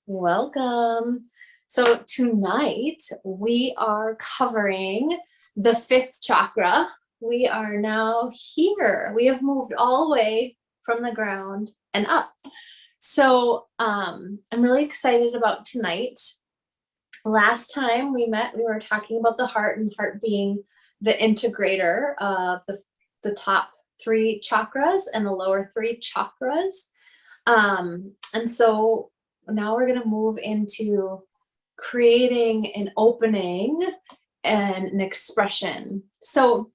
Welcome. So tonight we are covering the fifth chakra. We are now here. We have moved all the way from the ground and up. So I'm really excited about tonight. Last time we met, we were talking about the heart and heart being the integrator of the top three chakras and the lower three chakras. And so now we're going to move into creating an opening and an expression. So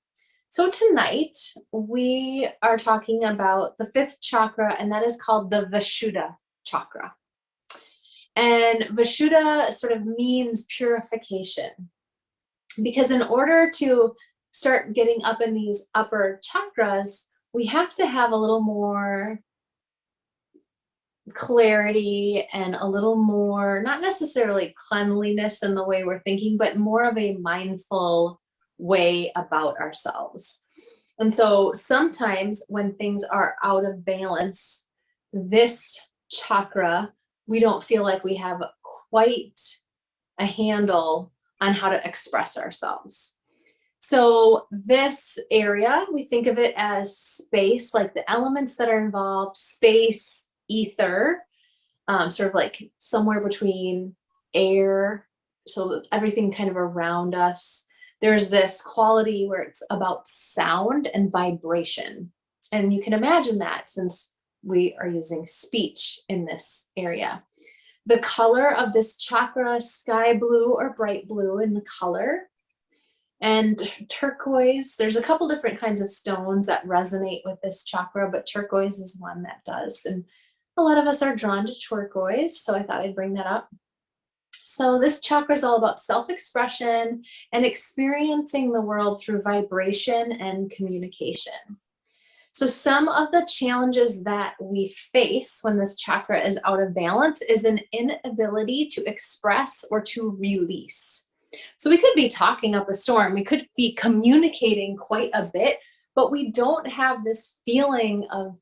tonight we are talking about the fifth chakra, and that is called the Vishuddha chakra. And Vishuddha sort of means purification, because in order to start getting up in these upper chakras, we have to have a little more clarity and a little more, not necessarily cleanliness in the way we're thinking, but more of a mindful way about ourselves. And so sometimes when things are out of balance, this chakra, we don't feel like we have quite a handle on how to express ourselves. So this area, we think of it as space, like the elements that are involved, space, ether, sort of like somewhere between air, so everything kind of around us. There's this quality where it's about sound and vibration. And you can imagine that since we are using speech in this area. The color of this chakra, sky blue or bright blue in the color. And turquoise, there's a couple different kinds of stones that resonate with this chakra, but turquoise is one that does. And a lot of us are drawn to turquoise, so I thought I'd bring that up. So this chakra is all about self-expression and experiencing the world through vibration and communication. So some of the challenges that we face when this chakra is out of balance is an inability to express or to release. So we could be talking up a storm, we could be communicating quite a bit, but we don't have this feeling of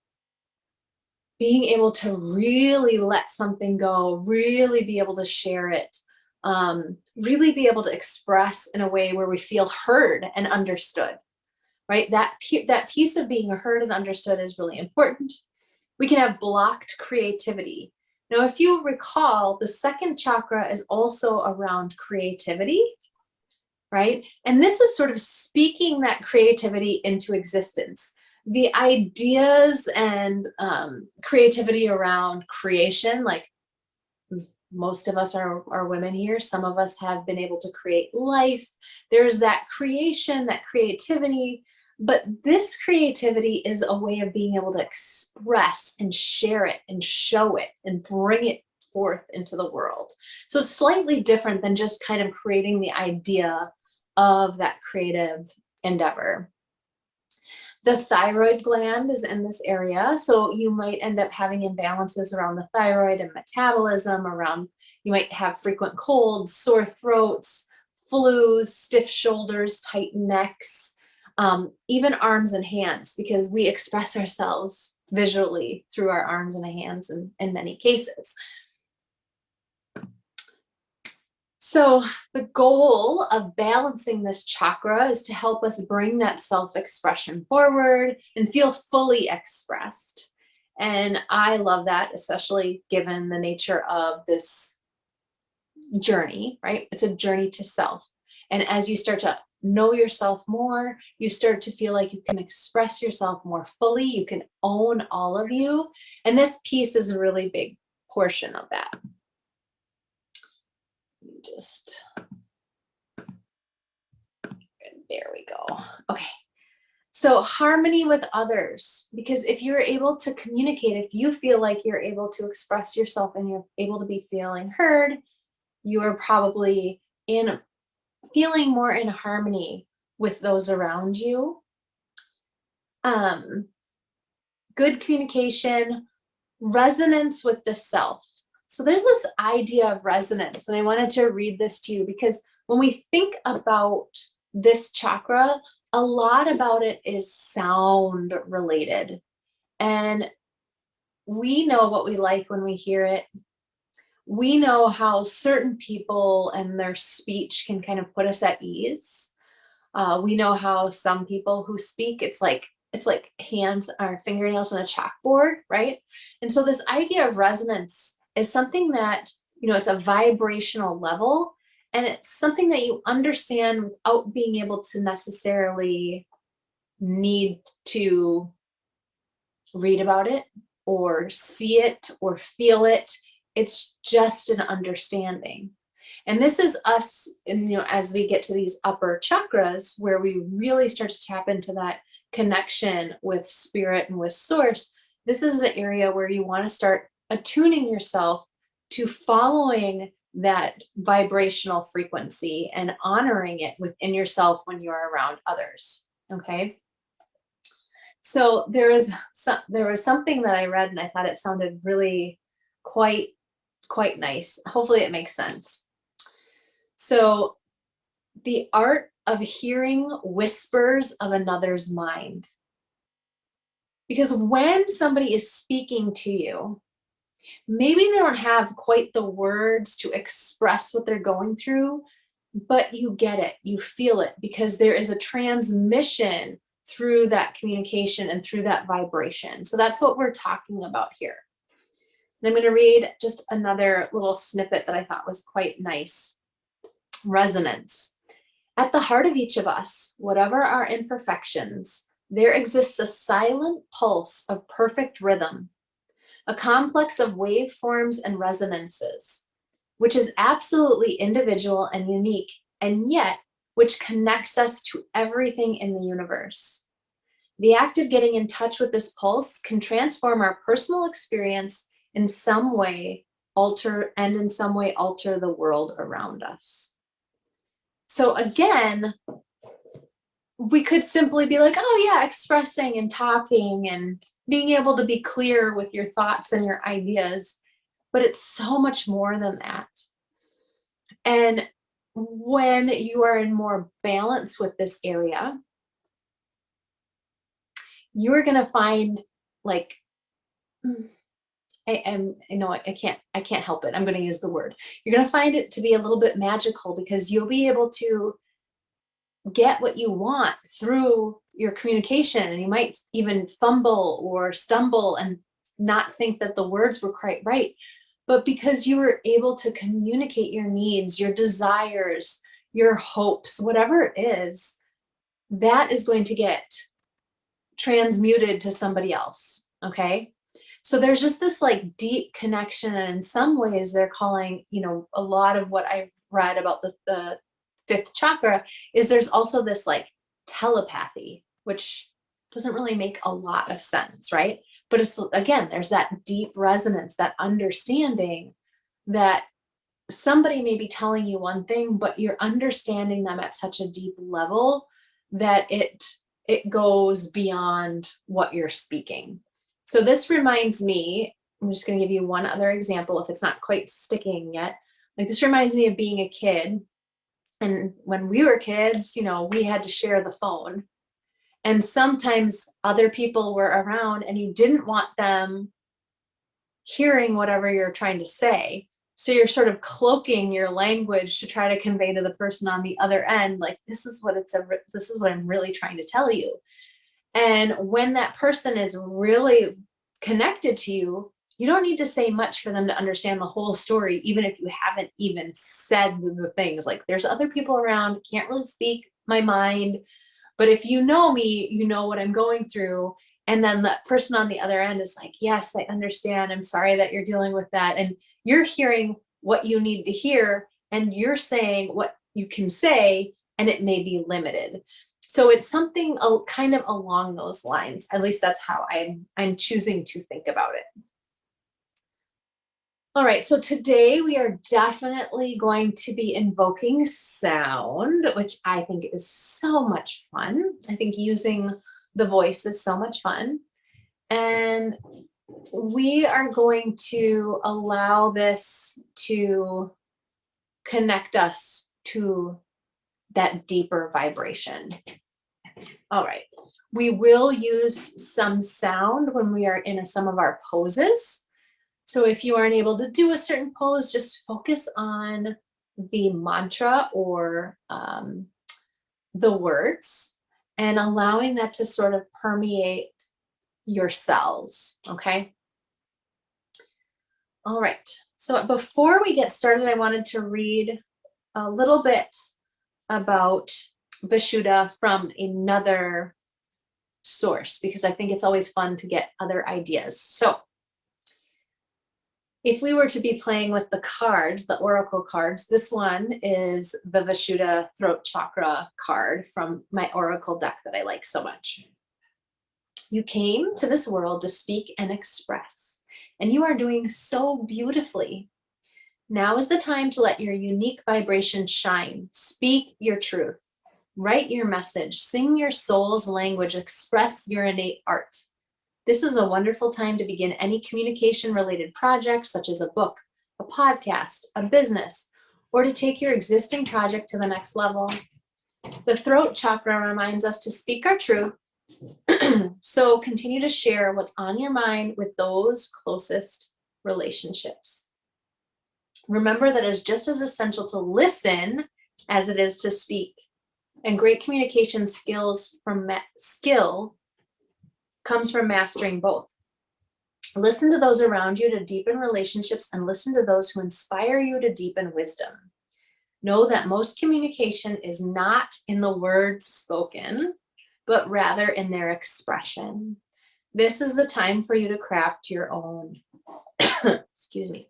being able to really let something go, really be able to share it, really be able to express in a way where we feel heard and understood. Right? That piece of being heard and understood is really important. We can have blocked creativity. Now, if you recall, the second chakra is also around creativity, right? And this is sort of speaking that creativity into existence. The ideas and creativity around creation, like most of us are women here. Some of us have been able to create life. There's that creation, that creativity. But this creativity is a way of being able to express and share it and show it and bring it forth into the world. So it's slightly different than just kind of creating the idea of that creative endeavor. The thyroid gland is in this area, so you might end up having imbalances around the thyroid and metabolism, you might have frequent colds, sore throats, flus, stiff shoulders, tight necks, even arms and hands, because we express ourselves visually through our arms and hands in many cases. So the goal of balancing this chakra is to help us bring that self-expression forward and feel fully expressed. And I love that, especially given the nature of this journey, right? It's a journey to self. And as you start to know yourself more, you start to feel like you can express yourself more fully, you can own all of you. And this piece is a really big portion of that. Just, there we go. Okay. So harmony with others, because if you're able to communicate, if you feel like you're able to express yourself and you're able to be feeling heard, you are probably feeling more in harmony with those around you. Good communication, resonance with the self. So there's this idea of resonance, and I wanted to read this to you because when we think about this chakra, a lot about it is sound related. And we know what we like when we hear it. we know how certain people and their speech can kind of put us at ease. We know how some people who speak, it's like hands or fingernails on a chalkboard, right? And so this idea of resonance is something that, it's a vibrational level, and it's something that you understand without being able to necessarily need to read about it or see it or feel it. It's just an understanding. And this is us, and as we get to these upper chakras, where we really start to tap into that connection with spirit and with source. This is an area where you want to start attuning yourself to following that vibrational frequency and honoring it within yourself when you're around others. Okay. So there was something that I read and I thought it sounded really quite nice. Hopefully it makes sense. So the art of hearing whispers of another's mind. Because when somebody is speaking to you, maybe they don't have quite the words to express what they're going through, but you get it, you feel it, because there is a transmission through that communication and through that vibration. So that's what we're talking about here. And I'm going to read just another little snippet that I thought was quite nice. Resonance. At the heart of each of us, whatever our imperfections, there exists a silent pulse of perfect rhythm, a complex of waveforms and resonances, which is absolutely individual and unique, and yet which connects us to everything in the universe. The act of getting in touch with this pulse can transform our personal experience in some way, alter the world around us. So again, we could simply be like, oh yeah, expressing and talking and being able to be clear with your thoughts and your ideas, but it's so much more than that. And when you are in more balance with this area, you are going to find, like, I can't help it. I'm going to use the word. You're going to find it to be a little bit magical, because you'll be able to get what you want through your communication, and you might even fumble or stumble and not think that the words were quite right. But because you were able to communicate your needs, your desires, your hopes, whatever it is, that is going to get transmuted to somebody else. Okay. So there's just this like deep connection. And in some ways they're calling, a lot of what I've read about the fifth chakra is there's also this like telepathy, which doesn't really make a lot of sense, right? But it's, again, there's that deep resonance, that understanding that somebody may be telling you one thing, but you're understanding them at such a deep level that it goes beyond what you're speaking. So this reminds me, I'm just going to give you one other example if it's not quite sticking yet. Like, this reminds me of being a kid. And when we were kids, we had to share the phone. And sometimes other people were around and you didn't want them hearing whatever you're trying to say. So you're sort of cloaking your language to try to convey to the person on the other end, like, this is what I'm really trying to tell you. And when that person is really connected to you, you don't need to say much for them to understand the whole story, even if you haven't even said the things. Like, there's other people around, can't really speak my mind, but if you know me, you know what I'm going through. And then the person on the other end is like, yes, I understand. I'm sorry that you're dealing with that. And you're hearing what you need to hear, and you're saying what you can say, and it may be limited. So it's something kind of along those lines. At least that's how I'm choosing to think about it. All right, so today we are definitely going to be invoking sound, which I think is so much fun. I think using the voice is so much fun. And we are going to allow this to connect us to that deeper vibration. All right, we will use some sound when we are in some of our poses. So if you aren't able to do a certain pose, just focus on the mantra or the words and allowing that to sort of permeate your cells. Okay. All right. So before we get started, I wanted to read a little bit about Vishuddha from another source because I think it's always fun to get other ideas. So if we were to be playing with the cards, the oracle cards, this one is the Vishuddha throat chakra card from my oracle deck that I like so much. You came to this world to speak and express, and you are doing so beautifully. Now is the time to let your unique vibration shine. Speak your truth. Write your message. Sing your soul's language. Express your innate art. This is a wonderful time to begin any communication-related project, such as a book, a podcast, a business, or to take your existing project to the next level. The throat chakra reminds us to speak our truth. So continue to share what's on your mind with those closest relationships. Remember that it's just as essential to listen as it is to speak. And great communication skill comes from mastering both. Listen to those around you to deepen relationships and listen to those who inspire you to deepen wisdom. Know that most communication is not in the words spoken, but rather in their expression. This is the time for you to craft your own. Excuse me.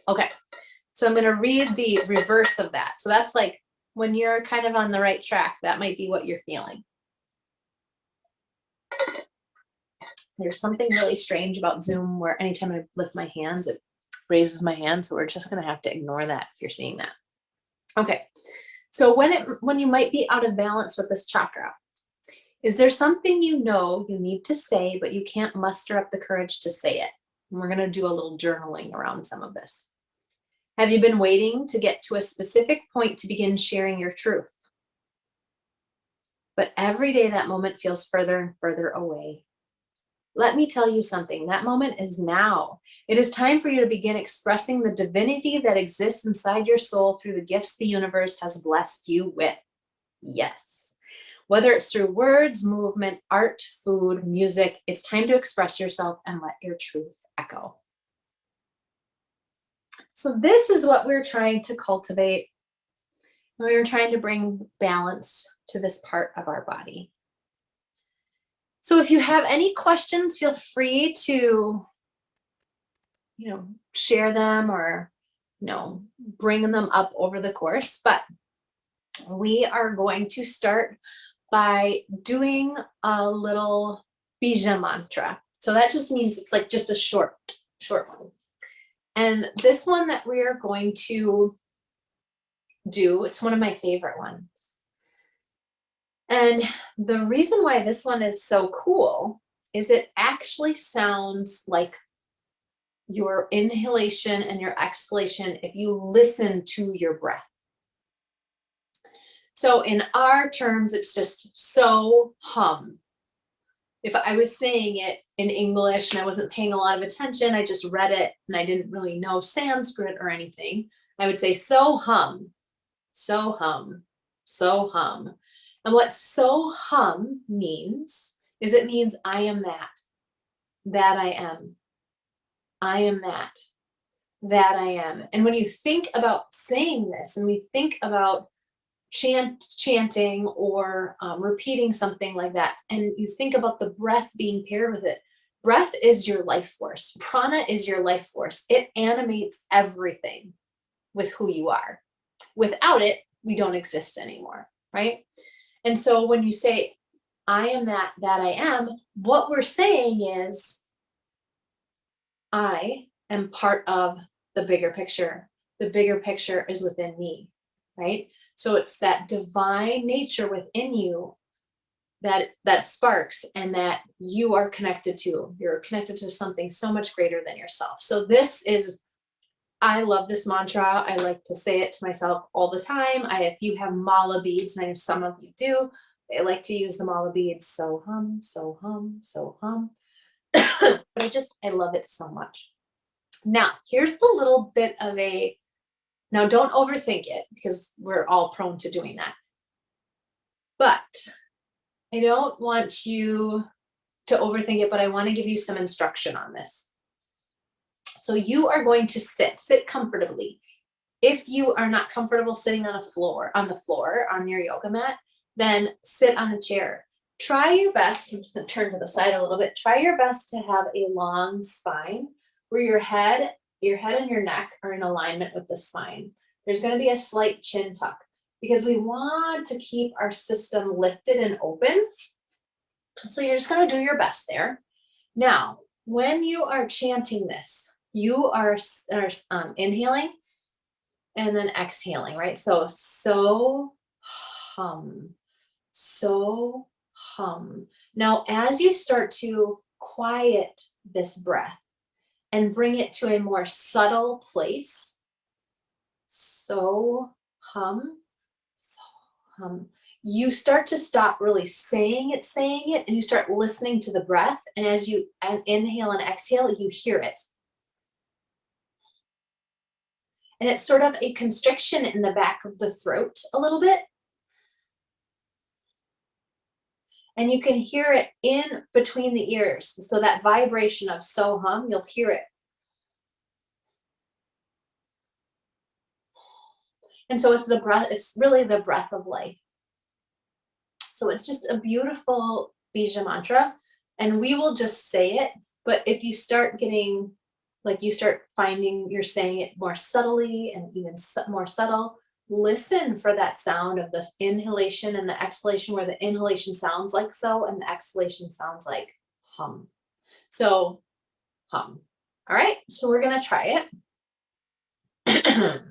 Okay, so I'm going to read the reverse of that. So that's like when you're kind of on the right track, that might be what you're feeling. There's something really strange about Zoom where anytime I lift my hands, it raises my hand. So we're just going to have to ignore that if you're seeing that. Okay. So when you might be out of balance with this chakra, is there something you know you need to say, but you can't muster up the courage to say it? And we're going to do a little journaling around some of this. Have you been waiting to get to a specific point to begin sharing your truth? But every day that moment feels further and further away. Let me tell you something. That moment is now. It is time for you to begin expressing the divinity that exists inside your soul through the gifts the universe has blessed you with. Yes. Whether it's through words, movement, art, food, music, it's time to express yourself and let your truth echo. So this is what we're trying to cultivate. We're trying to bring balance to this part of our body. So if you have any questions, feel free to, share them or, bring them up over the course. But we are going to start by doing a little bija mantra. So that just means it's like just a short one. And this one that we are going to do, it's one of my favorite ones. And the reason why this one is so cool is it actually sounds like your inhalation and your exhalation if you listen to your breath. So in our terms, it's just so hum. If I was saying it in English and I wasn't paying a lot of attention, I just read it and I didn't really know Sanskrit or anything, I would say so hum, so hum, so hum. And what so hum means is it means I am that I am. I am that I am. And when you think about saying this and we think about chanting or repeating something like that, and you think about the breath being paired with it, breath is your life force. Prana is your life force. It animates everything with who you are. Without it, we don't exist anymore, right? And so when you say, I am that I am, what we're saying is, I am part of the bigger picture. The bigger picture is within me, right? So it's that divine nature within you that sparks and that you are connected to. You're connected to something so much greater than yourself. So I love this mantra. I like to say it to myself all the time. If you have mala beads, and I know some of you do, I like to use the mala beads. So hum, so hum, so hum. But I love it so much. Now, here's the little bit of now don't overthink it because we're all prone to doing that. But I don't want you to overthink it, but I want to give you some instruction on this. So you are going to sit comfortably. If you are not comfortable sitting on the floor on your yoga mat, then sit on a chair. Try your best, I'm just going to turn to the side a little bit. Try your best to have a long spine where your head and your neck are in alignment with the spine. There's going to be a slight chin tuck because we want to keep our system lifted and open. So you're just going to do your best there. Now, when you are chanting this, you are inhaling and then exhaling, right? So hum, so hum. Now, as you start to quiet this breath and bring it to a more subtle place, so hum, so hum, you start to stop really saying it, and you start listening to the breath. And as you inhale and exhale, you hear it. And it's sort of a constriction in the back of the throat a little bit. And you can hear it in between the ears. So that vibration of so hum, you'll hear it. And so it's the breath, it's really the breath of life. So it's just a beautiful bija mantra. And we will just say it. But if you start getting, like you start finding you're saying it more subtly and even more subtle, listen for that sound of this inhalation and the exhalation, where the inhalation sounds like so and the exhalation sounds like hum. So hum. All right, so we're going to try it.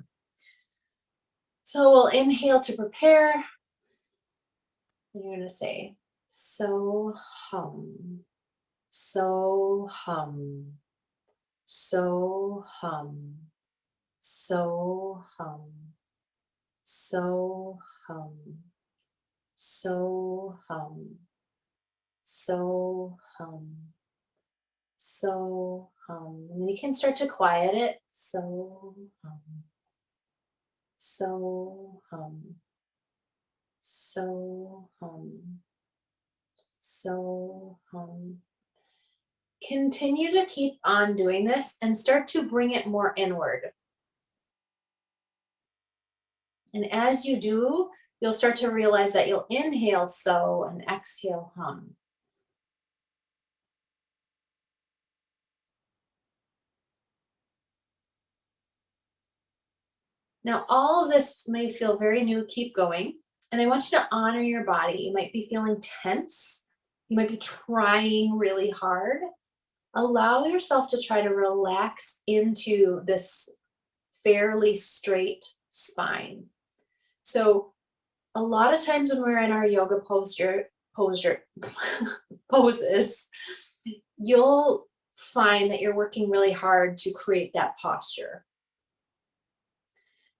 So we'll inhale to prepare. And you're going to say, so hum, so hum, so hum, so hum, so hum, so hum, so hum, so hum. And then you can start to quiet it. So hum, so hum, so hum, so hum. Continue to keep on doing this and start to bring it more inward. And as you do, you'll start to realize that you'll inhale so and exhale hum. Now, all of this may feel very new. Keep going. And I want you to honor your body. You might be feeling tense. You might be trying really hard. Allow yourself to try to relax into this fairly straight spine. So a lot of times when we're in our yoga poses, you'll find that you're working really hard to create that posture.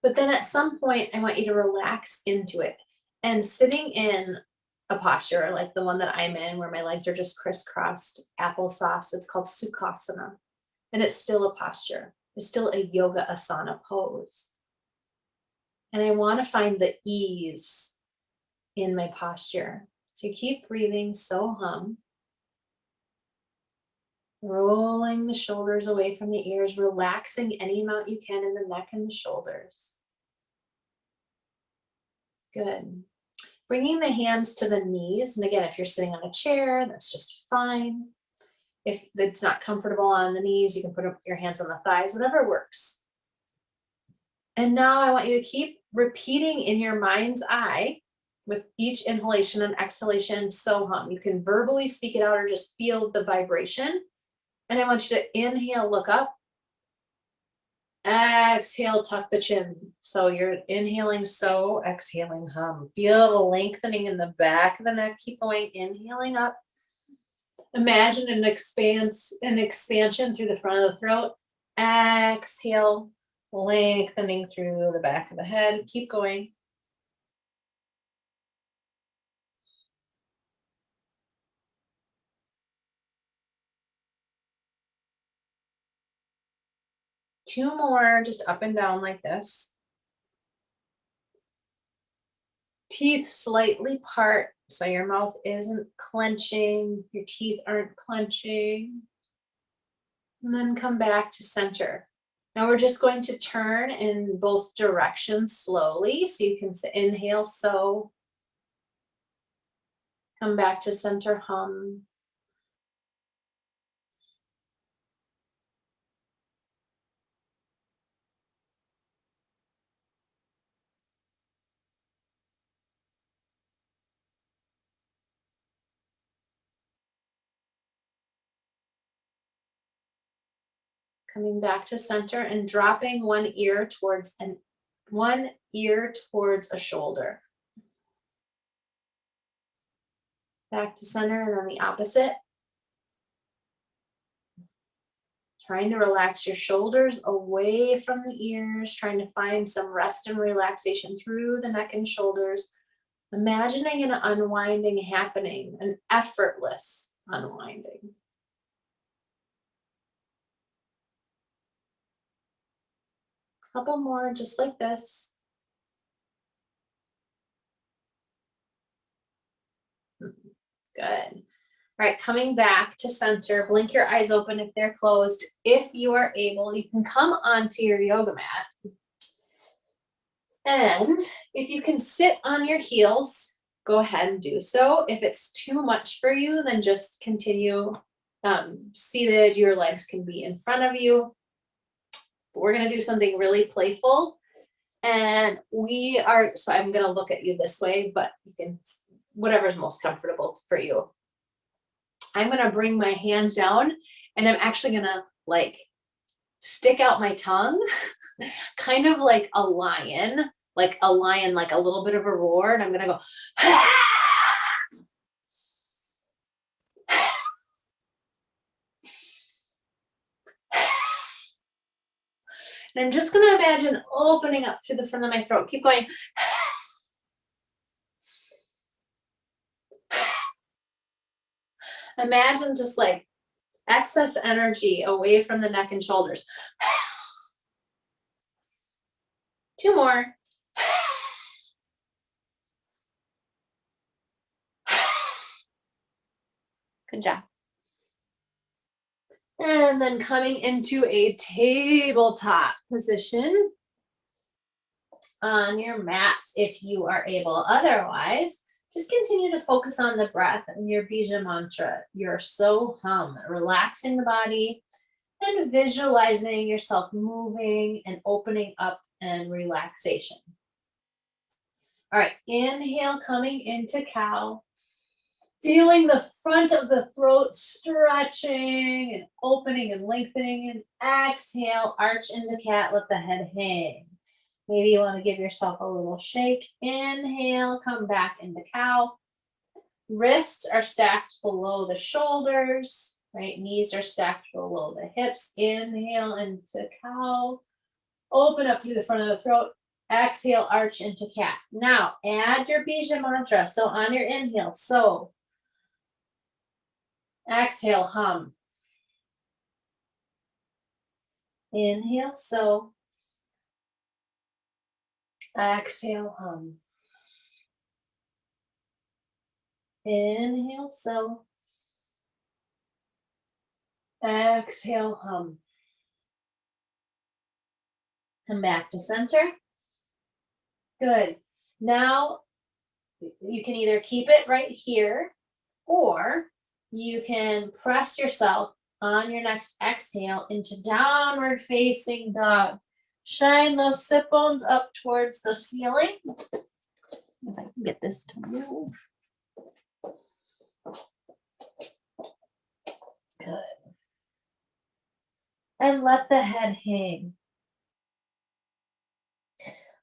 But then at some point, I want you to relax into it. And sitting in a posture like the one that I'm in, where my legs are just crisscrossed applesauce, it's called Sukhasana. And it's still a posture. It's still a yoga asana pose. And I want to find the ease in my posture. So you keep breathing, so hum. Rolling the shoulders away from the ears, relaxing any amount you can in the neck and the shoulders. Good. Bringing the hands to the knees. And again, if you're sitting on a chair, that's just fine. If it's not comfortable on the knees, you can put your hands on the thighs, whatever works. And now I want you to keep repeating in your mind's eye with each inhalation and exhalation, so hum. You can verbally speak it out or just feel the vibration. And I want you to inhale, look up. Exhale, tuck the chin. So you're inhaling, so exhaling, hum. Feel the lengthening in the back of the neck. Keep going, inhaling up. Imagine an expansion through the front of the throat. Exhale, lengthening through the back of the head. Keep going. 2 more, just up and down like this. Teeth slightly part, so your mouth isn't clenching, your teeth aren't clenching. And then come back to center. Now we're just going to turn in both directions slowly. So you can inhale, so. Come back to center, hum. Coming back to center and dropping one ear towards a shoulder. Back to center and then the opposite. Trying to relax your shoulders away from the ears, trying to find some rest and relaxation through the neck and shoulders. Imagining an unwinding happening, an effortless unwinding. Couple more just like this. Good. All right, coming back to center, blink your eyes open if they're closed. If you are able, you can come onto your yoga mat. And if you can sit on your heels, go ahead and do so. If it's too much for you, then just continue seated. Your legs can be in front of you. We're going to do something really playful. And so I'm going to look at you this way, but you can, whatever's most comfortable for you. I'm going to bring my hands down and I'm actually going to like stick out my tongue, kind of like a lion, like a little bit of a roar. And I'm going to go, and I'm just going to imagine opening up through the front of my throat. Keep going. Imagine just like excess energy away from the neck and shoulders. 2 more. Good job. And then coming into a tabletop position on your mat if you are able. Otherwise, just continue to focus on the breath and your bija mantra. You're so hum, relaxing the body and visualizing yourself moving and opening up and relaxation. All right, inhale, coming into cow. Feeling the front of the throat stretching and opening and lengthening. And exhale, arch into cat, let the head hang. Maybe you want to give yourself a little shake. Inhale, come back into cow. Wrists are stacked below the shoulders, right? Knees are stacked below the hips. Inhale into cow. Open up through the front of the throat. Exhale, arch into cat. Now, add your bija mantra. So on your inhale, so. Exhale, hum. Inhale, so. Exhale, hum. Inhale, so. Exhale, hum. Come back to center. Good. Now, you can either keep it right here, or you can press yourself on your next exhale into downward facing dog. Shine those sit bones up towards the ceiling. If I can get this to move. Good. And let the head hang.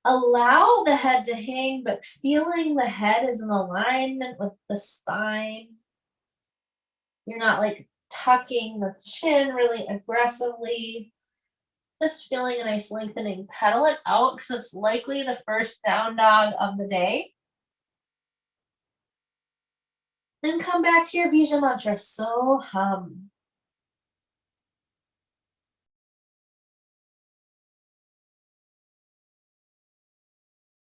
Allow the head to hang, but feeling the head is in alignment with the spine. You're not like tucking the chin really aggressively. Just feeling a nice lengthening. Pedal it out because it's likely the first down dog of the day. Then come back to your bija mantra. So hum.